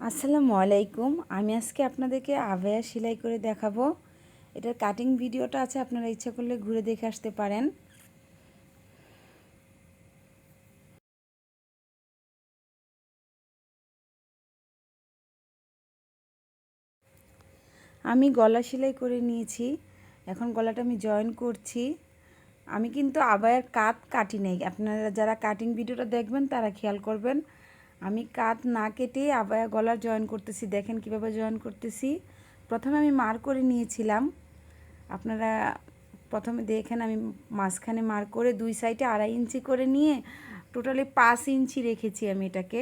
আসসালামু আলাইকুম। আমি আজকে আপনাদেরকে আবায়া সেলাই করে দেখাবো। এটার কাটিং ভিডিওটা আছে, আপনারা ইচ্ছা করলে ঘুরে দেখে আসতে পারেন। আমি গলা সেলাই করে নিয়েছি, এখন গলাটা আমি জয়েন করছি। আমি কিন্তু আবায়ার কাট কাটি নেই, আপনারা যারা কাটিং ভিডিওটা দেখবেন তারা খেয়াল করবেন। আমি কাট না কেটে আবায়া গলা জয়েন করতেছি। দেখেন কিভাবে জয়েন করতেছি। প্রথমে আমি মার্ক করে নিয়েছিলাম, আপনারা প্রথমে দেখেন আমি মাঝখানে মার্ক করে দুই সাইডে 2.5 ইঞ্চি করে নিয়ে টোটালি 5 ইঞ্চি রেখেছি আমি এটাকে।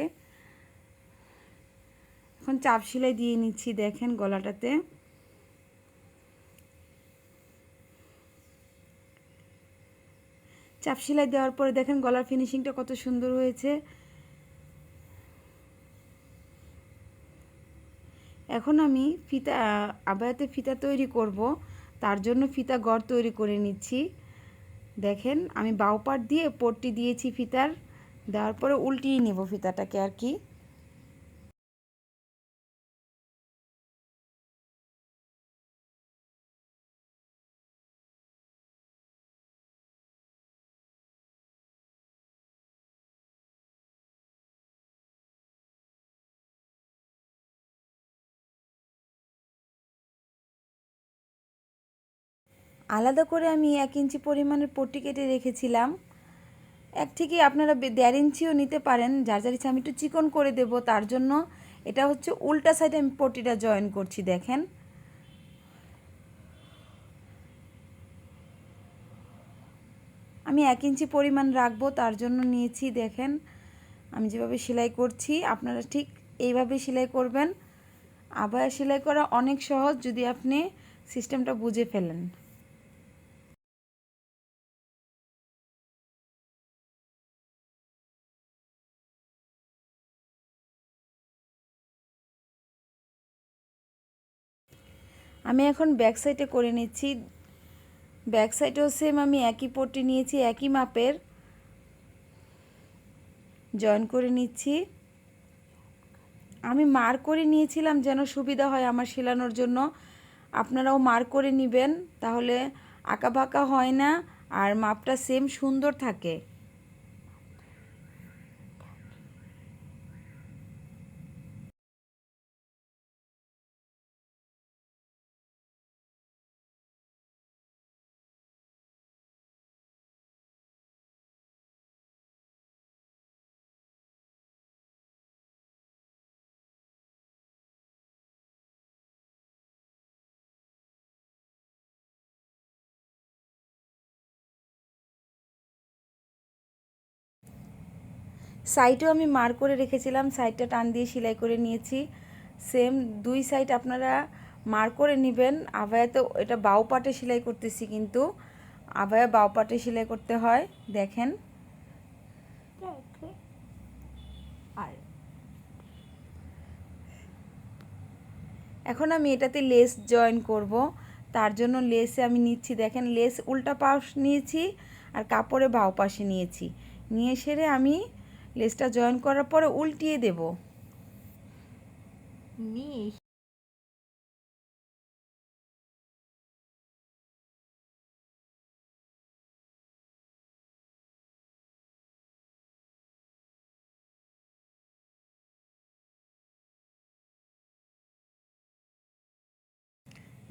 এখন চাপ সেলাই দিয়ে নিচ্ছি, দেখেন গলাটাতে। চাপ সেলাই দেওয়ার পরে দেখেন গলার ফিনিশিংটা কত সুন্দর হয়েছে। এখন আমি ফিতা আবায়াতে ফিতা তৈরি করব, তার জন্য ফিতা গড় তৈরি করে নিচ্ছি। দেখেন আমি বাউ পাট দিয়ে পট্টি দিয়েছি ফিতার, দেওয়ার পরে উল্টিয়ে নেব ফিতাটাকে আর কি। আলাদা করে আমি 1 ইঞ্চি পরিমাণের পট্টি কেটে রেখেছিলাম। এক থেকে আপনারা 1.5 ইঞ্চিও নিতে পারেন, যার যার ইচ্ছা। আমি একটু চিকন করে দেব, তার জন্য এটা হচ্ছে উল্টা সাইডে আমি পট্টিটা জয়েন করছি। দেখেন আমি 1 ইঞ্চি পরিমাণ রাখবো, তার জন্য নিয়েছি। দেখেন আমি যেভাবে সেলাই করছি, আপনারা ঠিক এইভাবে সেলাই করবেন। আবার সেলাই করা অনেক সহজ যদি আপনি সিস্টেমটা বুঝে ফেলেন। আমি এখন ব্যাক সাইডে করে নিচ্ছি। ব্যাক সাইডেও সেম আমি একই পট্টি নিয়েছি, একই মাপের জয়েন করে নিচ্ছি। আমি মার্ক করে নিয়েছিলাম যেন সুবিধা হয় আমার সেলানোর জন্য। আপনারাও মার্ক করে নেবেন, তাহলে আঁকাবাঁকা হয় না আর মাপটা সেম সুন্দর থাকে। সাইডেও আমি মার্ক করে রেখেছিলাম, সাইডটা টান দিয়ে সেলাই করে নিয়েছি। সেম দুই সাইড আপনারা মার্ক করে নেবেন। আবায়াতে এটা বাউ পাটে সেলাই করতেছি, কিন্তু আবায়া বাউ পাটে সেলাই করতে হয়। দেখেন এখন আমি এটাতে লেস জয়েন করব, তার জন্য লেসে আমি নিচ্ছি। দেখেন লেস উল্টা পাশ নিয়েছি আর কাপড়ে বাউ পাশে নিয়েছি, নিয়ে সেরে আমি লেসটা জয়েন করার পরে উল্টিয়ে দেব।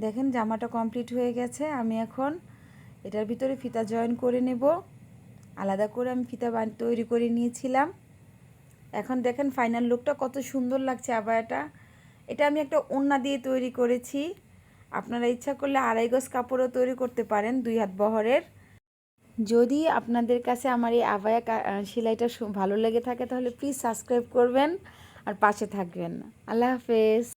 দেখেন জামাটা কমপ্লিট হয়ে গেছে। আমি এখন এটার ভিতরে ফিতা জয়েন করে নেব। আলাদা করে আমি ফিতা তৈরি করে নিয়েছিলাম। এখন দেখেন ফাইনাল লুকটা কত সুন্দর লাগছে আবায়াটা। এটা আমি একটা ওড়না দিয়ে তৈরি করেছি, আপনারা ইচ্ছা করলে 2.5 গজ কাপড়ও তৈরি করতে পারেন 2 হাত বহরের। যদি আপনাদের কাছে আমার এই আবায়া সেলাইটা ভালো লেগে থাকে তাহলে প্লিজ সাবস্ক্রাইব করবেন আর পাশে থাকবেন। আল্লাহ হাফেজ।